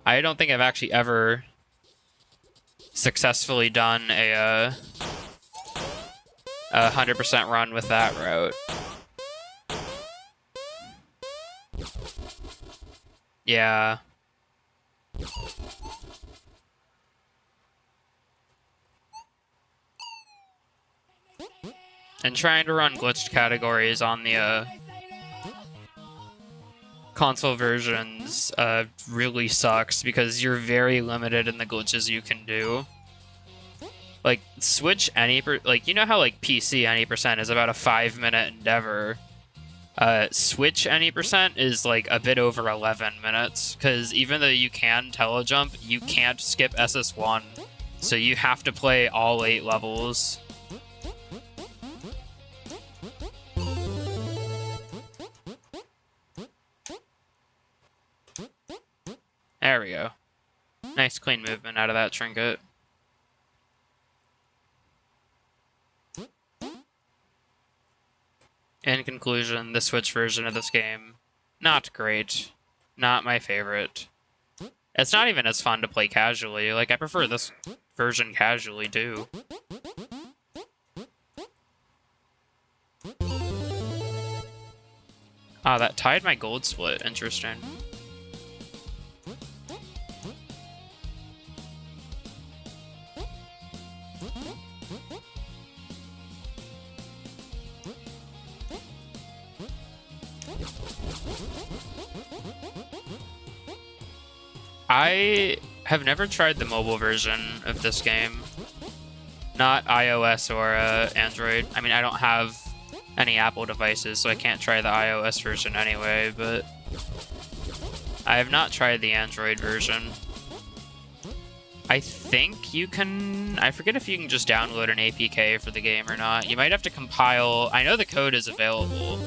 I don't think I've actually ever successfully done a 100% run with that route. Yeah. And trying to run glitched categories on the console versions really sucks because you're very limited in the glitches you can do. Like, switch any like, you know how like PC any percent is about a 5-minute endeavor. Switch any percent is like a bit over 11 minutes, because even though you can telejump, you can't skip SS1, so you have to play all 8 levels. There we go. Nice clean movement out of that trinket. In conclusion, the Switch version of this game, not great. Not my favorite. It's not even as fun to play casually. Like, I prefer this version casually, too. Ah, that tied my gold split. Interesting. I have never tried the mobile version of this game. Not iOS or Android. I mean, I don't have any Apple devices, so I can't try the iOS version anyway, but I have not tried the Android version. I think you can... I forget if you can just download an APK for the game or not. You might have to compile... I know the code is available.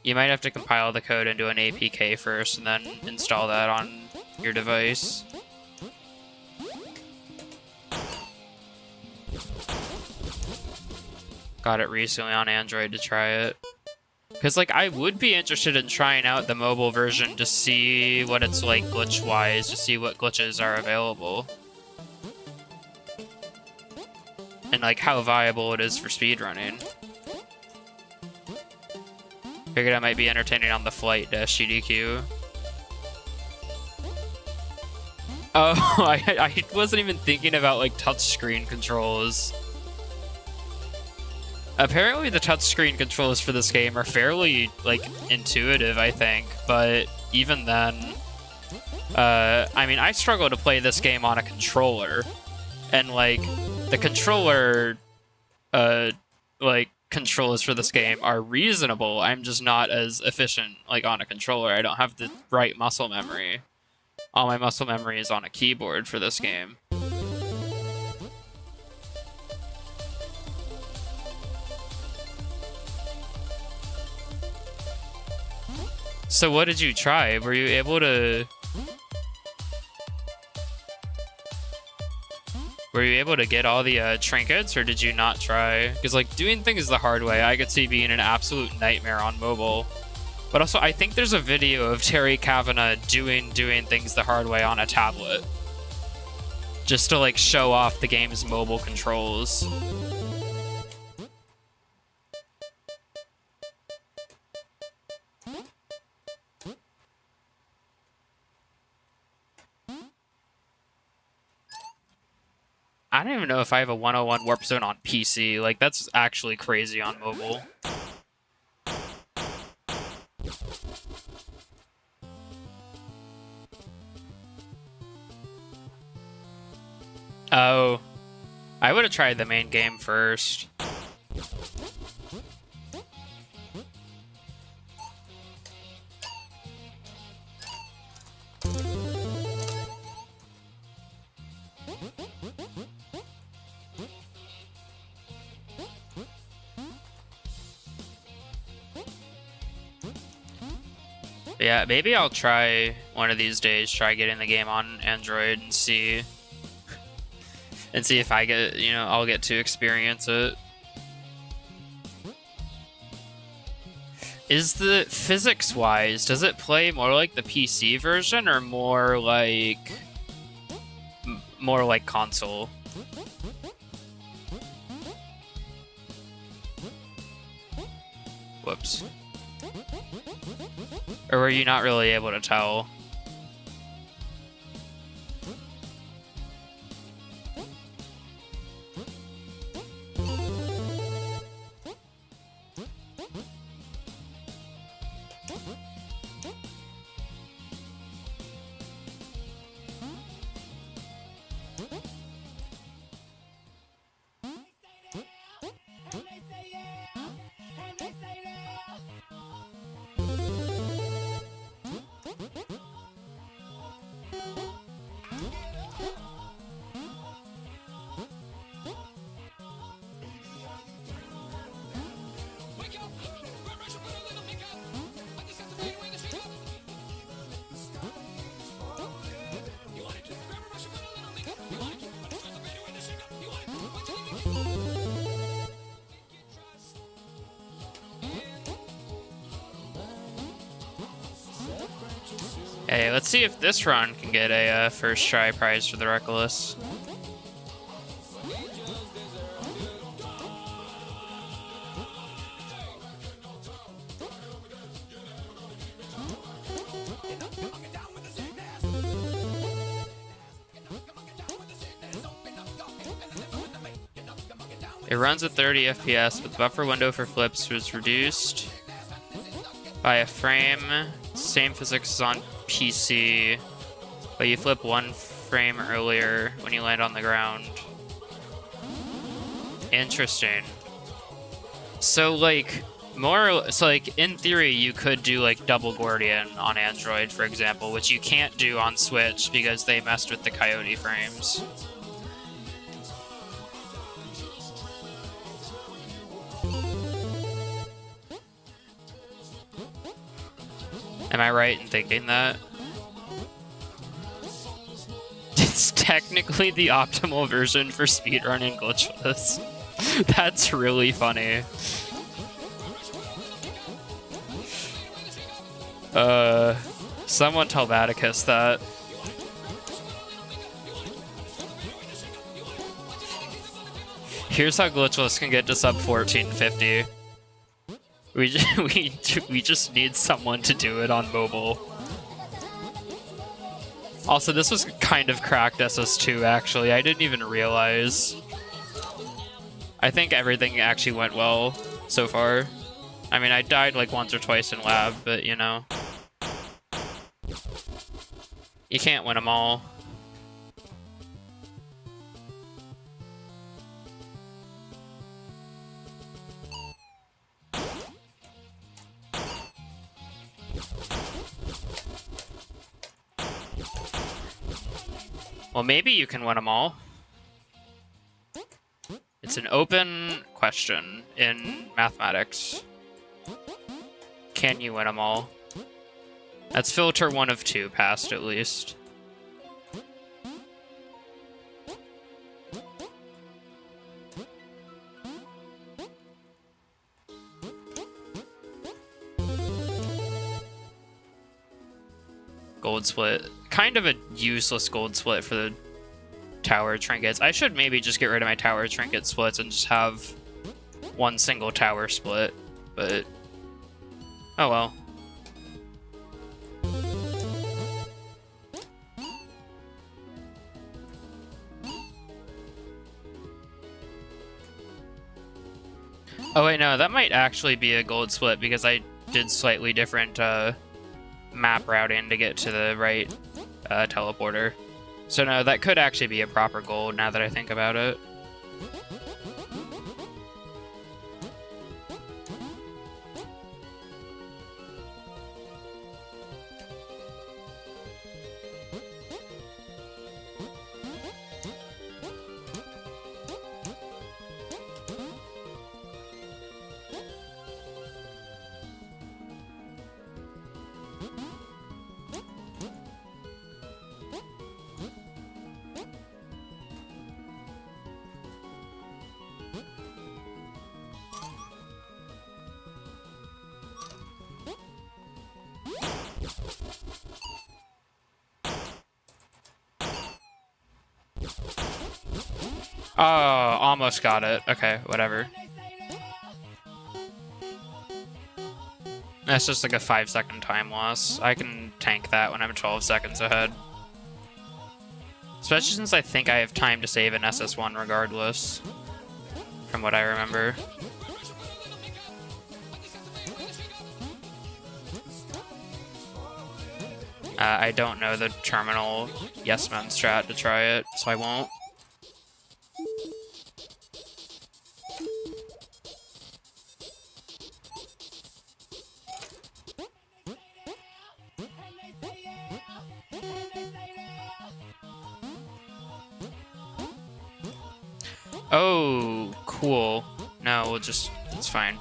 You might have to compile the code into an APK first and then install that on your device. Got it recently on Android to try it. Because, like, I would be interested in trying out the mobile version to see what it's like glitch-wise, to see what glitches are available. And, like, how viable it is for speedrunning. Figured I might be entertaining on the flight to SGDQ. Oh, I wasn't even thinking about, like, touchscreen controls. Apparently the touchscreen controls for this game are fairly, like, intuitive, I think. But even then, I mean, I struggle to play this game on a controller. And, like, the controller, like, controls for this game are reasonable. I'm just not as efficient, like, on a controller. I don't have the right muscle memory. All my muscle memory is on a keyboard for this game. So what did you try? Were you able to... Were you able to get all the trinkets, or did you not try? Because, like, doing things the hard way, I could see being an absolute nightmare on mobile. But also, I think there's a video of Terry Kavanagh doing things the hard way on a tablet. Just to, like, show off the game's mobile controls. I don't even know if I have a 101 warp zone on PC. Like, that's actually crazy on mobile. Oh. I would have tried the main game first. Yeah, maybe I'll try one of these days, try getting the game on Android and see if I get, you know, I'll get to experience it. Is the physics-wise, does it play more like the PC version or more like console? Whoops. Or were you not really able to tell? Hey, let's see if this run can get a first try prize for the Reckless. It runs at 30 FPS, but the buffer window for flips was reduced by a frame. Same physics as on PC, but you flip one frame earlier when you land on the ground. Interesting. So like in theory you could do like double Gordian on Android, for example, which you can't do on Switch because they messed with the Coyote frames. Am I right in thinking that? It's technically the optimal version for speedrunning glitchless. That's really funny. Someone tell Vaticus that. Here's how glitchless can get to sub 1450. We just need someone to do it on mobile. Also, this was kind of cracked SS2, actually. I didn't even realize. I think everything actually went well so far. I mean, I died like once or twice in lab, but you know. You can't win them all. Well, maybe you can win them all. It's an open question in mathematics. Can you win them all? That's filter 1 of 2 passed, at least. Gold split. Kind of a useless gold split for the tower trinkets. I should maybe just get rid of my tower trinket splits and just have one single tower split, but oh well. Oh wait, no, that might actually be a gold split because I did slightly different map routing to get to the right teleporter. So no, that could actually be a proper gold now that I think about it. Oh, almost got it. Okay, whatever. That's just like a 5-second time loss. I can tank that when I'm 12 seconds ahead. Especially since I think I have time to save an SS1 regardless, from what I remember. I don't know the terminal yes men strat to try it, so I won't. Oh, cool. No, we'll just, it's fine.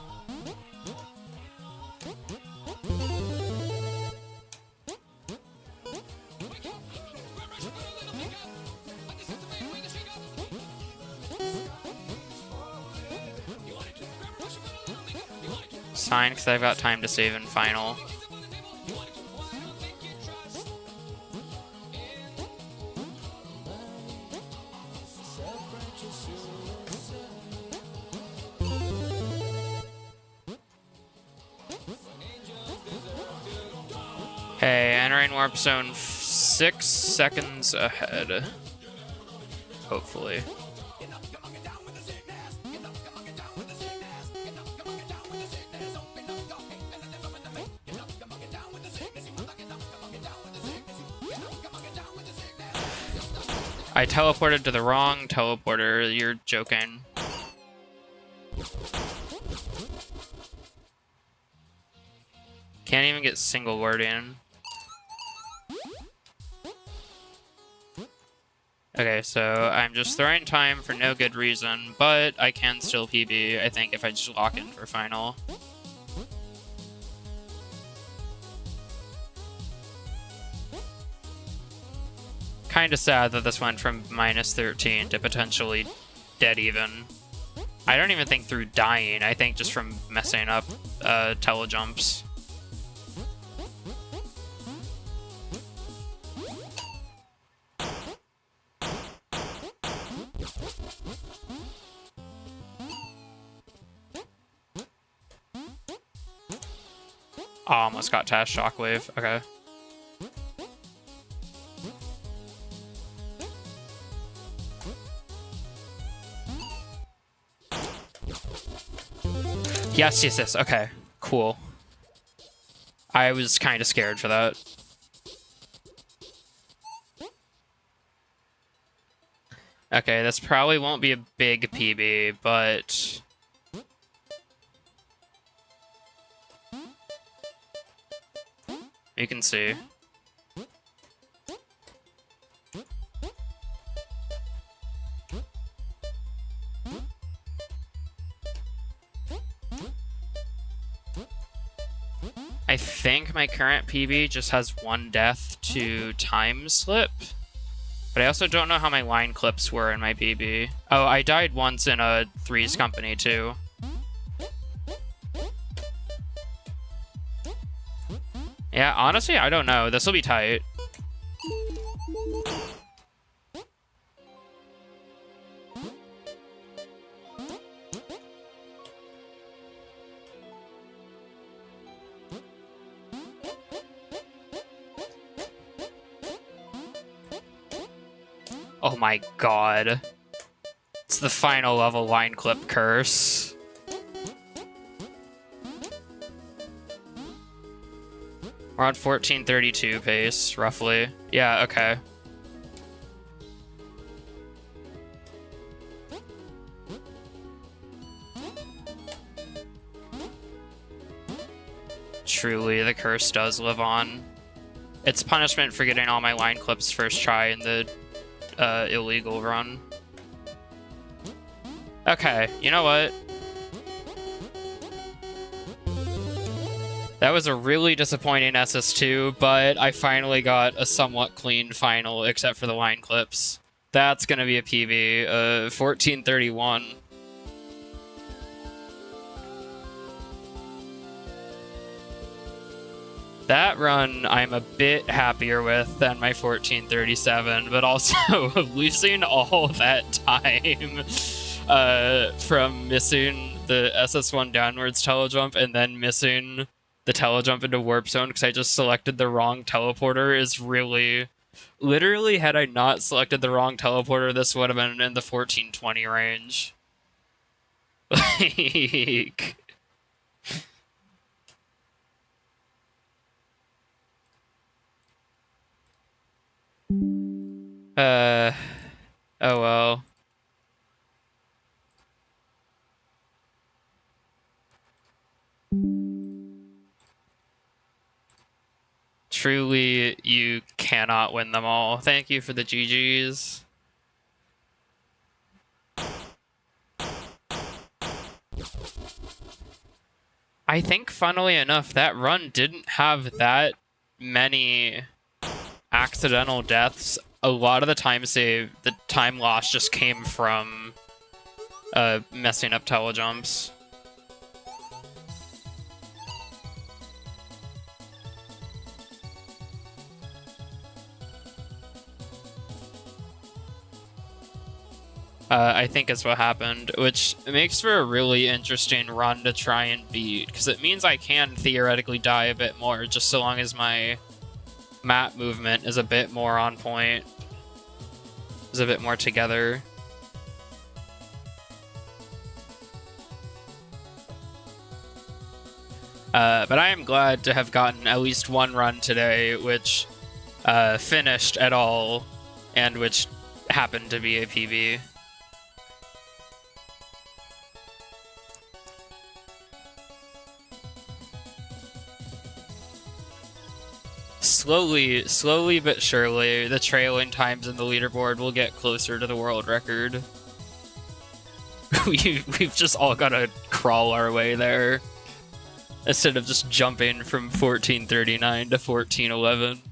It's fine, because I've got time to save in final. Hey, entering warp zone 6 seconds ahead. Hopefully. I teleported to the wrong teleporter. You're joking. Can't even get single word in. Okay, so I'm just throwing time for no good reason, but I can still PB, I think, if I just lock in for final. Kinda sad that this went from -13 to potentially dead even. I don't even think through dying, I think just from messing up telejumps. Oh, almost got Tash Shockwave. Okay. Yes, yes, yes. Okay, cool. I was kind of scared for that. Okay, this probably won't be a big PB, but... you can see. I think my current PB just has 1 death to time slip. But I also don't know how my line clips were in my PB. Oh, I died once in a Three's Company too. Yeah, honestly, I don't know. This will be tight. Oh my god. It's the final level line clip curse. We're on 1432 pace, roughly. Yeah, okay. Truly, the curse does live on. It's punishment for getting all my line clips first try in the illegal run. Okay, you know what? That was a really disappointing SS2, but I finally got a somewhat clean final, except for the line clips. That's gonna be a PB, 1431. That run I'm a bit happier with than my 1437, but also losing all that time from missing the SS1 downwards telejump and then missing the telejump into Warp Zone because I just selected the wrong teleporter is really... Literally, had I not selected the wrong teleporter, this would have been in the 1420 range. Like... oh well. Truly, you cannot win them all. Thank you for the GGs. I think, funnily enough, that run didn't have that many accidental deaths. A lot of the time save, the time loss just came from messing up telejumps. I think is what happened, which makes for a really interesting run to try and beat, because it means I can theoretically die a bit more, just so long as my map movement is a bit more on point, is a bit more together. But I am glad to have gotten at least one run today, which finished at all, and which happened to be a PB. Slowly but surely, the trailing times in the leaderboard will get closer to the world record. We've just all got to crawl our way there, instead of just jumping from 1439 to 1411.